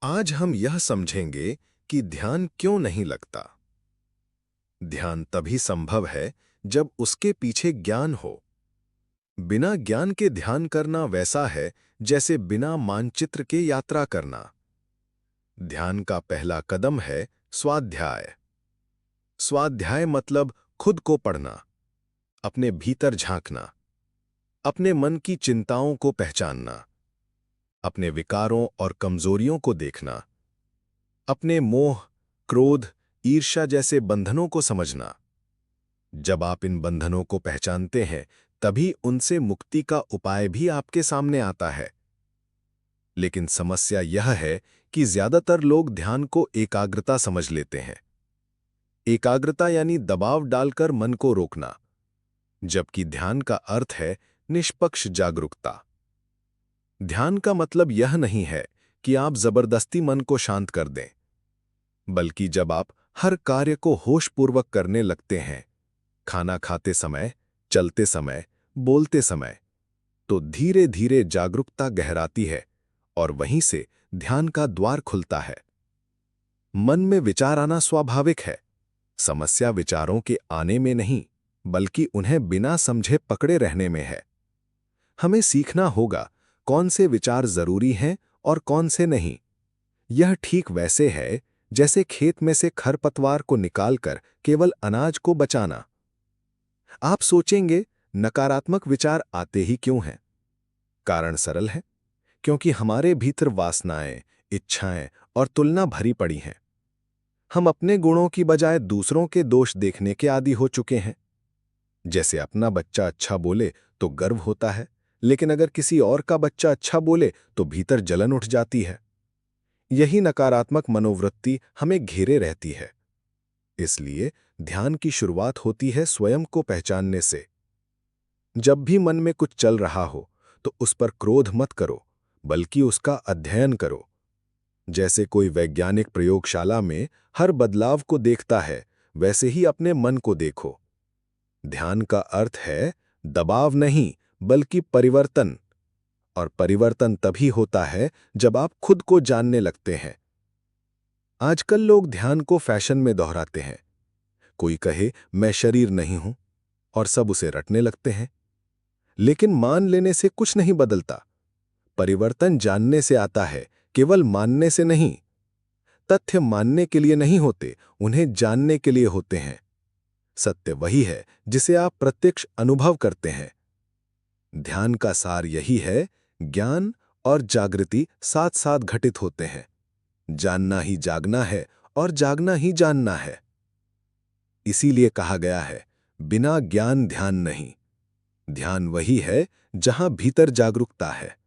आज हम यह समझेंगे कि ध्यान क्यों नहीं लगता। ध्यान तभी संभव है जब उसके पीछे ज्ञान हो। बिना ज्ञान के ध्यान करना वैसा है जैसे बिना मानचित्र के यात्रा करना। ध्यान का पहला कदम है स्वाध्याय। स्वाध्याय मतलब खुद को पढ़ना, अपने भीतर झांकना, अपने मन की चिंताओं को पहचानना, अपने विकारों और कमजोरियों को देखना, अपने मोह, क्रोध, ईर्ष्या जैसे बंधनों को समझना। जब आप इन बंधनों को पहचानते हैं, तभी उनसे मुक्ति का उपाय भी आपके सामने आता है। लेकिन समस्या यह है कि ज्यादातर लोग ध्यान को एकाग्रता समझ लेते हैं। एकाग्रता यानी दबाव डालकर मन को रोकना, जबकि ध्यान का अर्थ है निष्पक्ष जागरूकता। ध्यान का मतलब यह नहीं है कि आप जबरदस्ती मन को शांत कर दें, बल्कि जब आप हर कार्य को होशपूर्वक करने लगते हैं, खाना खाते समय, चलते समय, बोलते समय, तो धीरे धीरे जागरूकता गहराती है और वहीं से ध्यान का द्वार खुलता है। मन में विचार आना स्वाभाविक है। समस्या विचारों के आने में नहीं, बल्कि उन्हें बिना समझे पकड़े रहने में है। हमें सीखना होगा कौन से विचार जरूरी हैं और कौन से नहीं। यह ठीक वैसे है जैसे खेत में से खरपतवार को निकालकर केवल अनाज को बचाना। आप सोचेंगे, नकारात्मक विचार आते ही क्यों हैं? कारण सरल है, क्योंकि हमारे भीतर वासनाएं, इच्छाएं और तुलना भरी पड़ी हैं। हम अपने गुणों की बजाय दूसरों के दोष देखने के आदी हो चुके हैं। जैसे अपना बच्चा अच्छा बोले तो गर्व होता है, लेकिन अगर किसी और का बच्चा अच्छा बोले तो भीतर जलन उठ जाती है। यही नकारात्मक मनोवृत्ति हमें घेरे रहती है। इसलिए ध्यान की शुरुआत होती है स्वयं को पहचानने से। जब भी मन में कुछ चल रहा हो, तो उस पर क्रोध मत करो, बल्कि उसका अध्ययन करो। जैसे कोई वैज्ञानिक प्रयोगशाला में हर बदलाव को देखता है, वैसे ही अपने मन को देखो। ध्यान का अर्थ है दबाव नहीं, बल्कि परिवर्तन। और परिवर्तन तभी होता है जब आप खुद को जानने लगते हैं। आजकल लोग ध्यान को फैशन में दोहराते हैं। कोई कहे मैं शरीर नहीं हूं, और सब उसे रटने लगते हैं। लेकिन मान लेने से कुछ नहीं बदलता। परिवर्तन जानने से आता है, केवल मानने से नहीं। तथ्य मानने के लिए नहीं होते, उन्हें जानने के लिए होते हैं। सत्य वही है जिसे आप प्रत्यक्ष अनुभव करते हैं। ध्यान का सार यही है, ज्ञान और जागृति साथ साथ घटित होते हैं। जानना ही जागना है और जागना ही जानना है। इसीलिए कहा गया है, बिना ज्ञान ध्यान नहीं। ध्यान वही है जहां भीतर जागरूकता है।